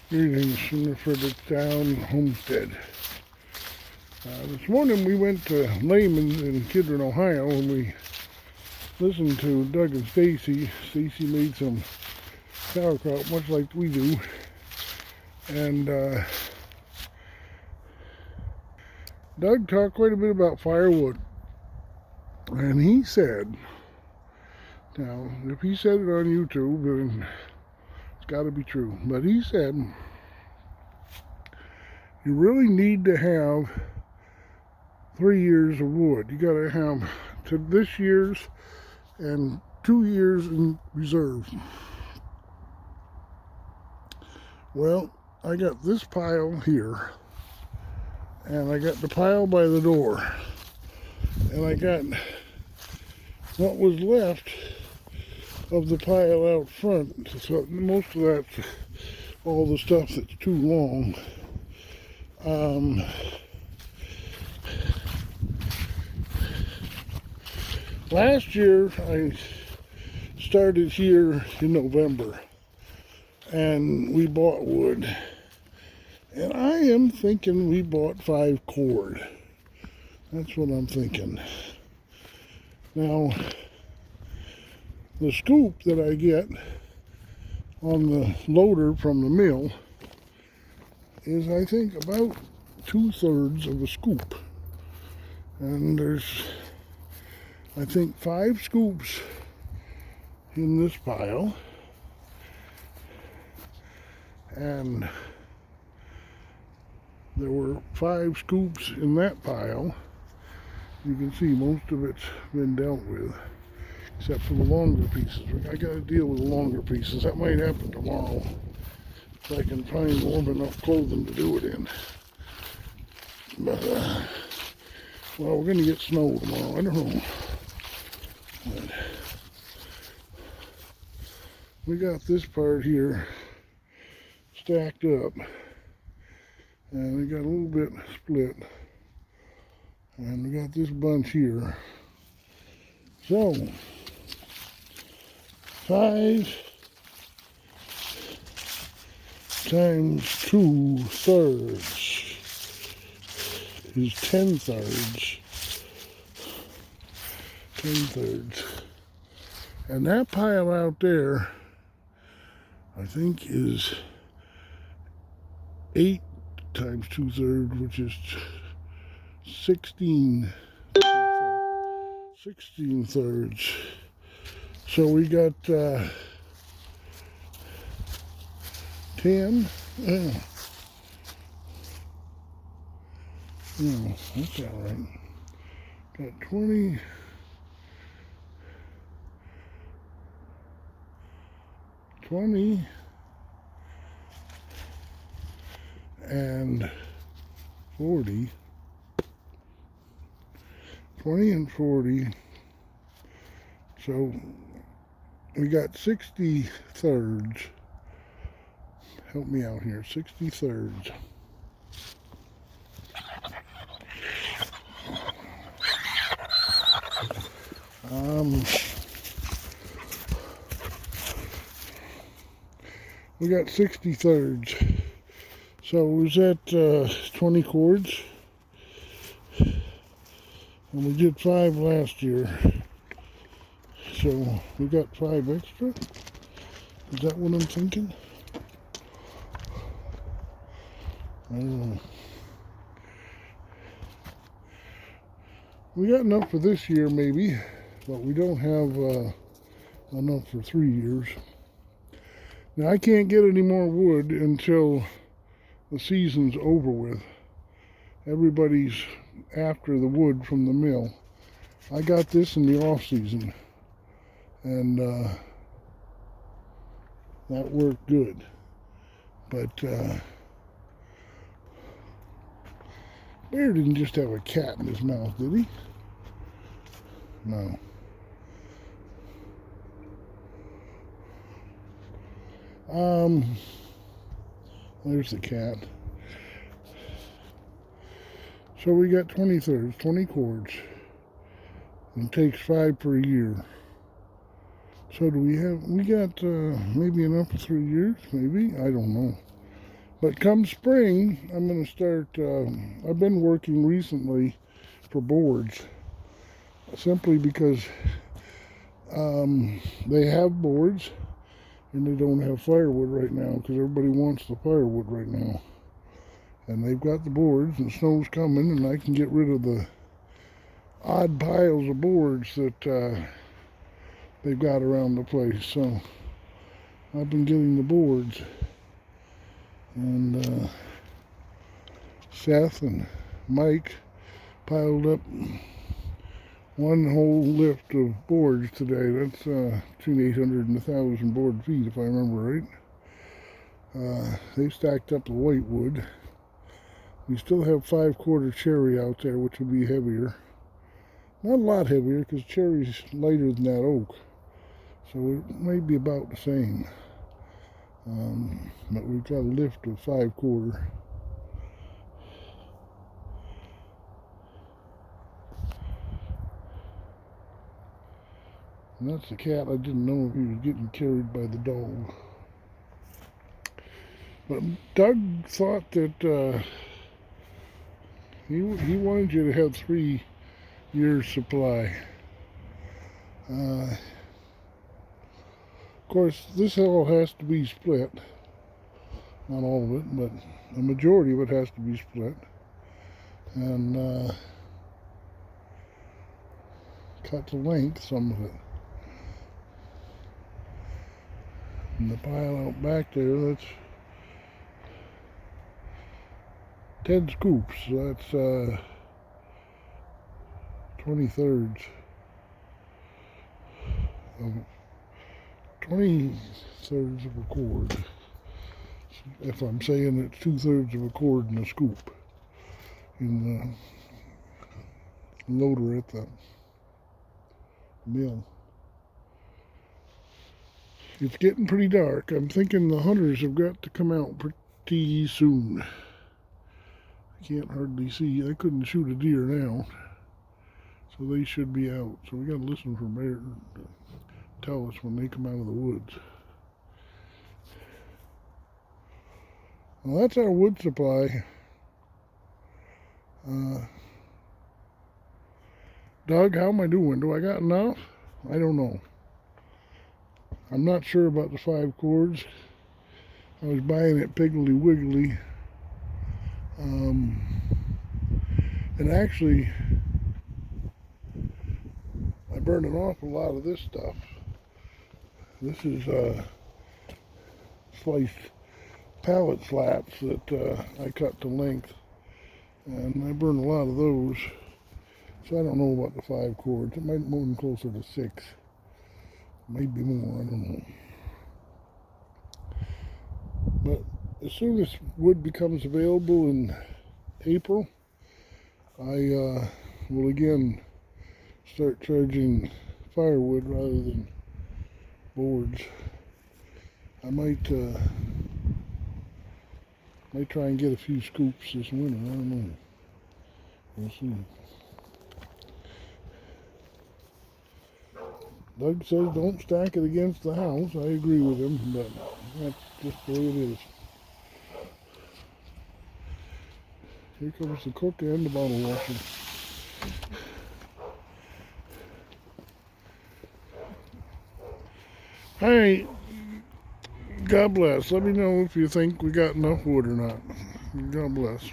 Greetings from the Fredericktown homestead. This morning we went to Lehman's in Kidron, Ohio, and we listened to Doug and Stacy. Stacy made some sauerkraut, much like we do, and Doug talked quite a bit about firewood. And he said, now, if he said it on YouTube, then it's got to be true. But he said, you really need to have 3 years of wood. You got to have to this year's and 2 years in reserve. Well, I got this pile here, and I got the pile by the door, and I got what was left of the pile out front. So most of that's all the stuff that's too long. Last year I started here in November and we bought wood, and I am thinking we bought 5 cord. That's what I'm thinking. Now the scoop that I get on the loader from the mill is, I think, about 2/3 of a scoop, and there's, I think, 5 scoops in this pile, and there were 5 scoops in that pile. You can see most of it's been dealt with, except for the longer pieces. I got to deal with the longer pieces. That might happen tomorrow if I can find warm enough clothing to do it in. But well, we're going to get snow tomorrow. I don't know. But we got this part here stacked up, and we got a little bit split, and we got this bunch here. So 5 times 2/3 is 10/3. 10/3. And that pile out there, I think, is 8 times 2/3, which is 16/3. So we got 10. No, that's all right. Got 20. 20 and 40. 20 and 40. So we got 60/3. Help me out here. 60/3. We got 60/3. So was that 20 cords? And we did 5 last year. So we got 5 extra? Is that what I'm thinking? I don't know. We got enough for this year maybe, but we don't have enough for 3 years. Now I can't get any more wood until the season's over with. Everybody's after the wood from the mill. I got this in the off season, and that worked good. But Bear didn't just have a cat in his mouth, did he? No. There's the cat. So we got 20/3, 20 cords. It takes 5 per year. So do we got maybe enough for 3 years? Maybe? I don't know. But come spring, I'm going to start, I've been working recently for boards, simply because they have boards and they don't have firewood right now, because everybody wants the firewood right now. And they've got the boards, and snow's coming, and I can get rid of the odd piles of boards that they've got around the place. So I've been getting the boards, and Seth and Mike piled up one whole lift of boards today. That's between 800 and 1,000 board feet, if I remember right. They stacked up the whitewood. We still have 5/4 cherry out there, which will be heavier. Not a lot heavier, because cherry's lighter than that oak. So it may be about the same. But we've got a lift of 5/4. And that's the cat. I didn't know if he was getting carried by the dog. But Doug thought that he wanted you to have 3 years supply. Of course, this all has to be split. Not all of it, but the majority of it has to be split. And cut to length, some of it. And the pile out back there, that's 10 scoops. So that's 20/3 of 20/3 of a cord. If I'm saying it's 2/3 of a cord in a scoop in the loader at the mill. It's getting pretty dark. I'm thinking the hunters have got to come out pretty soon. I can't hardly see. I couldn't shoot a deer now, so they should be out. So we got to listen for bear to tell us when they come out of the woods. Well, that's our wood supply. Doug, how am I doing? Do I got enough? I don't know. I'm not sure about the 5 cords. I was buying at Piggly Wiggly. And actually, I burned an awful lot of this stuff. This is sliced pallet slats that I cut to length. And I burned a lot of those. So I don't know about the 5 cords. It might move closer to 6. Maybe more, I don't know. But as soon as wood becomes available in April, I will again start charging firewood rather than boards. I might try and get a few scoops this winter. I don't know. We'll see. Doug says don't stack it against the house. I agree with him, but that's just the way it is. Here comes the cook and the bottle washer. All right. God bless. Let me know if you think we got enough wood or not. God bless.